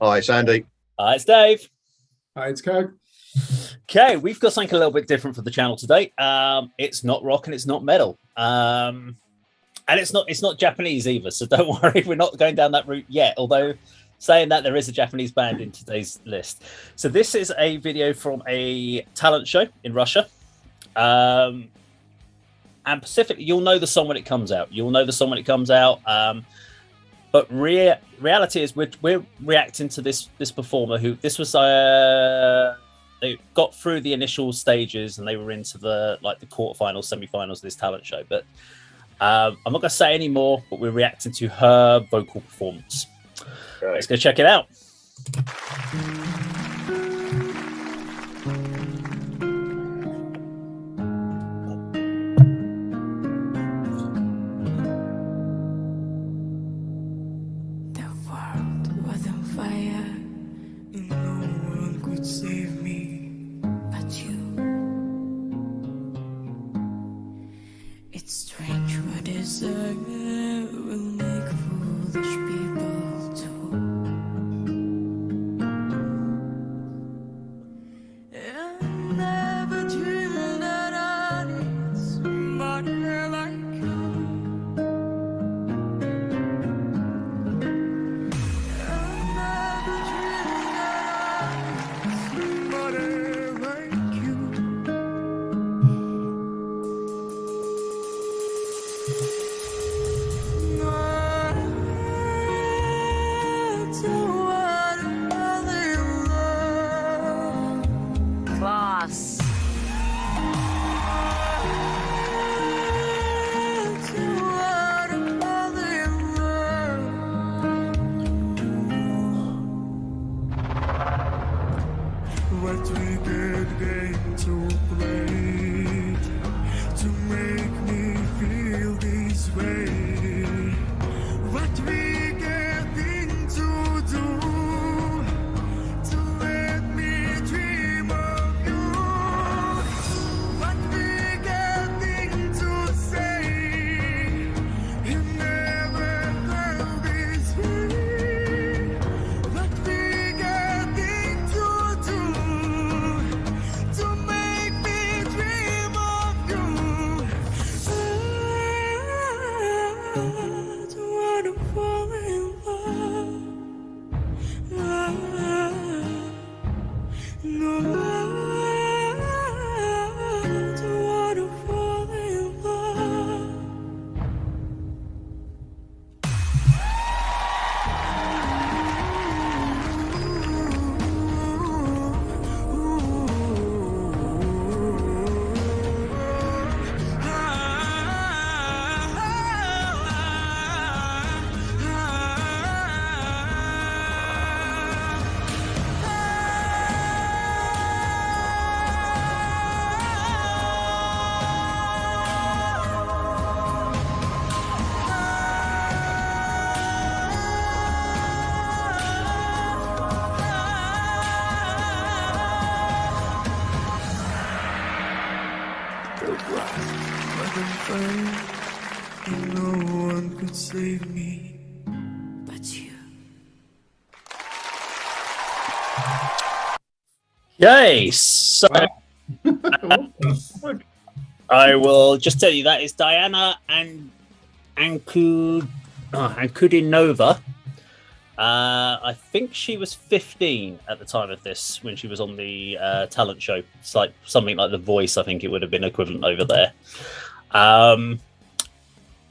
Hi, it's Andy. Hi, it's Dave. Hi, it's Kirk. Okay, we've got something a little bit different for the channel today. It's not rock and it's not metal. And it's not Japanese either, so don't worry, we're not going down that route yet, although saying that, there is a Japanese band in today's list. So this is a video from a talent show in Russia. And Pacific, you'll know the song when it comes out. But reality is we're reacting to this performer who this was they got through the initial stages and they were into the quarterfinals, semi-finals of this talent show. But I'm not going to say any more, but we're reacting to her vocal performance. Okay. Let's go check it out. It's strange what desire will make foolish people do. I never dreamed that I need somebody like you. I never dreamed that I need somebody like you. Class. What we get game to play to make me feel this way. What we getting to do to let me dream of you. What we getting to say. You never felt this way. What we getting to do to make me dream of you. I don't wanna fall in love. No, I don't wanna fall in love. No one could save me but you. Yay! So I will just tell you that is Diana and Ankudinova. I think she was 15 at the time of this when she was on the talent show. It's like something like The Voice, I think it would have been equivalent over there.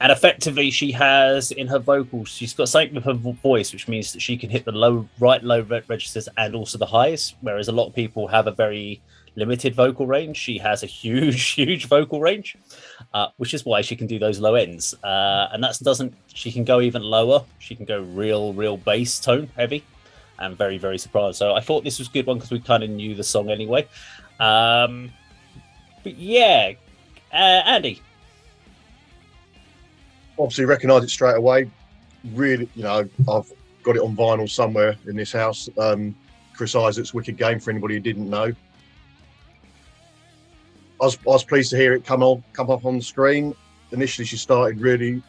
And effectively, she has in her vocals, she's got something with her voice, which means that she can hit the low registers and also the highs, whereas a lot of people have a very limited vocal range. She has a huge vocal range, which is why she can do those low ends. And she can go even lower. She can go real bass tone heavy and very surprised. So I thought this was a good one because we kind of knew the song anyway. But yeah, Andy. Obviously recognise it straight away. Really, I've got it on vinyl somewhere in this house. Chris Isaak's Wicked Game, for anybody who didn't know. I was pleased to hear it come up on the screen. Initially, she started really,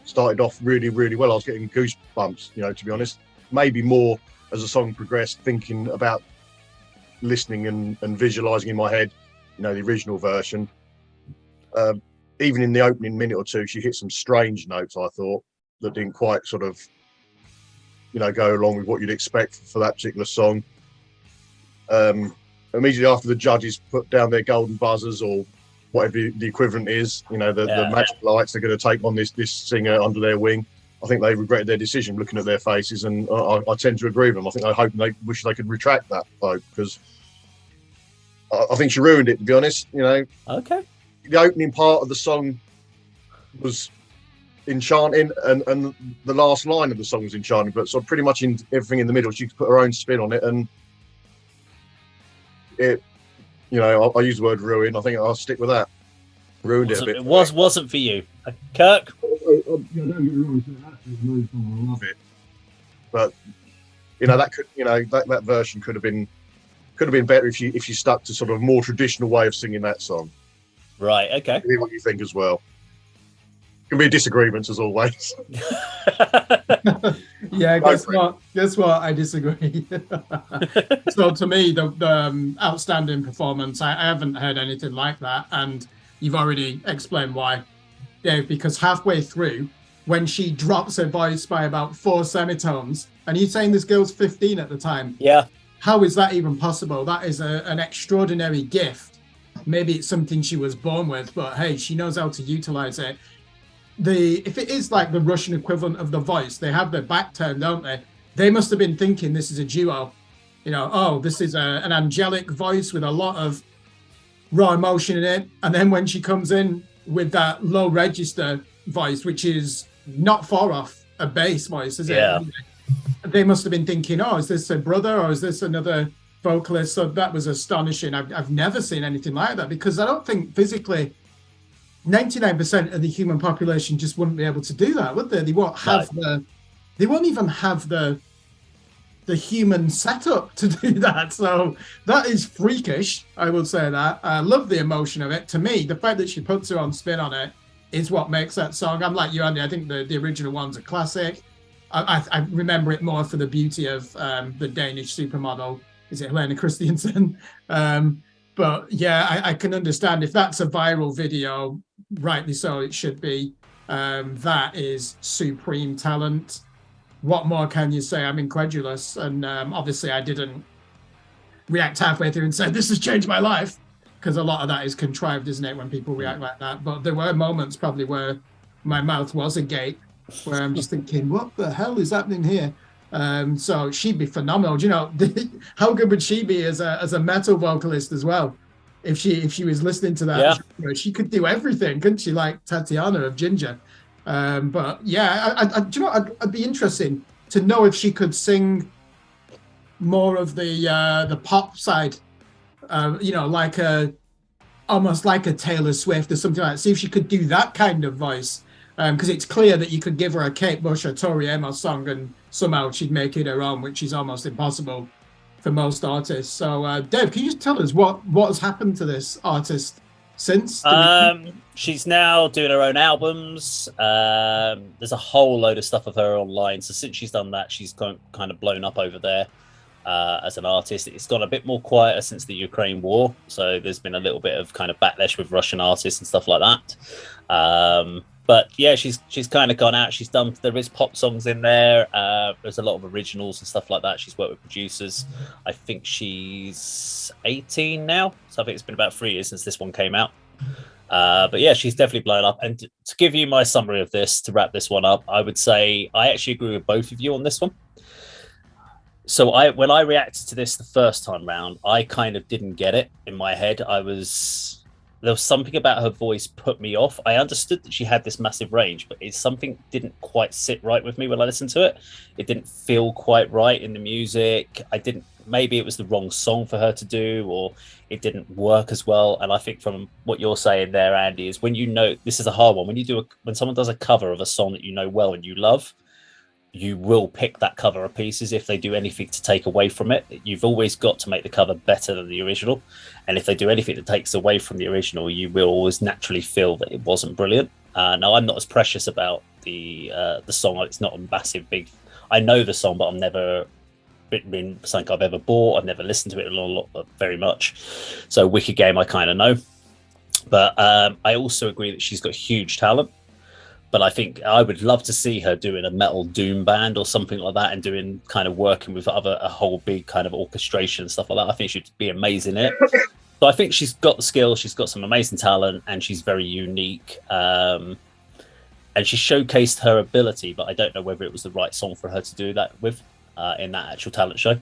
started off really well. I was getting goosebumps, to be honest. maybe more as the song progressed, thinking about listening and visualizing in my head, the original version. Even in the opening minute or two, she hit some strange notes, I thought, that didn't quite sort of, go along with what you'd expect for that particular song. Immediately after the judges put down their golden buzzers or whatever the equivalent is, the magic lights they're going to take on this singer under their wing, I think they regretted their decision looking at their faces, and I tend to agree with them. I hope they wish they could retract that vote, because I think she ruined it, to be honest. Okay. The opening part of the song was enchanting, and the last line of the song was enchanting, but so pretty much in everything in the middle, she put her own spin on it, and it, I use the word ruin. I think I'll stick with that. Ruined it a bit. It wasn't for you, Kirk. Don't get me wrong, I love it, but that could, that version could have been better if you stuck to sort of a more traditional way of singing that song. Right. Okay. Hear what you think as well. Can be disagreements as always. Yeah, guess what? I disagree. So to me, the outstanding performance, I haven't heard anything like that, and you've already explained why, Dave, because halfway through, when she drops her voice by about 4 semitones, and you're saying this girl's 15 at the time. Yeah. How is that even possible? That is an extraordinary gift. Maybe it's something she was born with, but hey, she knows how to utilize it. If it is like the Russian equivalent of the voice, they have their back turned, don't they? They must have been thinking this is a duo. This is an angelic voice with a lot of raw emotion in it. And then when she comes in with that low register voice, which is not far off a bass voice, is it? Yeah. They must have been thinking, is this a brother or is this another vocalist? So that was astonishing. I've never seen anything like that, because I don't think physically 99% of the human population just wouldn't be able to do that, would they? They won't have they won't even have the human setup to do that. So that is freakish, I will say that. I love the emotion of it. To me, the fact that she puts her own spin on it is what makes that song. I'm like you, Andy. I think the original one's a classic. I remember it more for the beauty of the Danish supermodel. Is it Helena Christensen? But yeah, I can understand if that's a viral video, rightly so, it should be. That is supreme talent. What more can you say? I'm incredulous. And obviously I didn't react halfway through and say, this has changed my life, because a lot of that is contrived, isn't it, when people react like that? But there were moments probably where my mouth was agape, where I'm just thinking, what the hell is happening here? So she'd be phenomenal. How good would she be as a metal vocalist as well? If she was listening to that, she could do everything, couldn't she? Like Tatiana of Ginger. But yeah, I'd be interested to know if she could sing more of the pop side. Like almost like a Taylor Swift or something like that. See if she could do that kind of voice. Because it's clear that you could give her a Kate Bush or Tori Amos song and somehow she'd make it her own, which is almost impossible for most artists. So, Dave, can you just tell us what has happened to this artist since? She's now doing her own albums. There's a whole load of stuff of her online. So since she's done that, she's kind of blown up over there as an artist. It's gone a bit more quieter since the Ukraine war. So there's been a little bit of kind of backlash with Russian artists and stuff like that. But yeah, she's kind of gone out. There is pop songs in there. There's a lot of originals and stuff like that. She's worked with producers. I think she's 18 now. So I think it's been about 3 years since this one came out. But yeah, she's definitely blown up. And to give you my summary of this, to wrap this one up, I would say I actually agree with both of you on this one. So when I reacted to this the first time round, I kind of didn't get it in my head. There was something about her voice put me off. I understood that she had this massive range, but something didn't quite sit right with me when I listened to it. It didn't feel quite right in the music. Maybe it was the wrong song for her to do, or it didn't work as well. And I think from what you're saying there, Andy, is when this is a hard one. When someone does a cover of a song that you know well and you love, you will pick that cover of pieces if they do anything to take away from it. You've always got to make the cover better than the original. And if they do anything that takes away from the original, you will always naturally feel that it wasn't brilliant. Now, I'm not as precious about the song. It's not a massive, big... I know the song, but I've never been something I've ever bought. I've never listened to it a lot very much. So Wicked Game, I kind of know. But I also agree that she's got huge talent. But I think I would love to see her doing a metal doom band or something like that, and doing kind of working with a whole big kind of orchestration and stuff like that. I think she'd be amazing in it. So I think she's got the skill, she's got some amazing talent, and she's very unique. And she showcased her ability, but I don't know whether it was the right song for her to do that with in that actual talent show.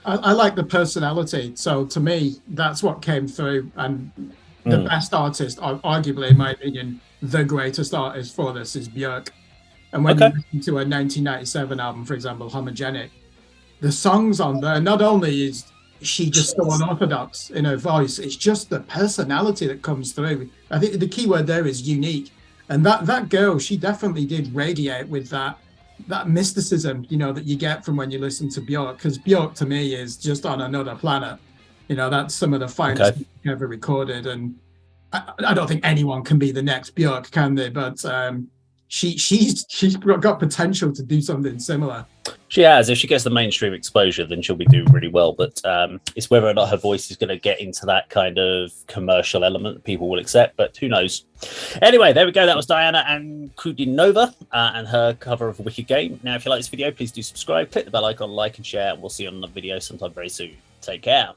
I like the personality. So to me, that's what came through. And the best artist, arguably, in my opinion, the greatest artist for this is Björk. And when you listen to her 1997 album, for example, Homogenic, the songs on there, not only is she just so unorthodox in her voice, it's just the personality that comes through. I think the key word there is unique. And that girl, she definitely did radiate with that mysticism, you know, that you get from when you listen to Björk, because Björk to me is just on another planet. You know, that's some of the finest music ever recorded. And I don't think anyone can be the next Björk, can they? But she's got potential to do something similar. She has. If she gets the mainstream exposure, then she'll be doing really well. But it's whether or not her voice is going to get into that kind of commercial element that people will accept. But who knows? Anyway, there we go. That was Diana Ankudinova and her cover of Wicked Game. Now, if you like this video, please do subscribe, click the bell icon, like and share, and we'll see you on the video sometime very soon. Take care.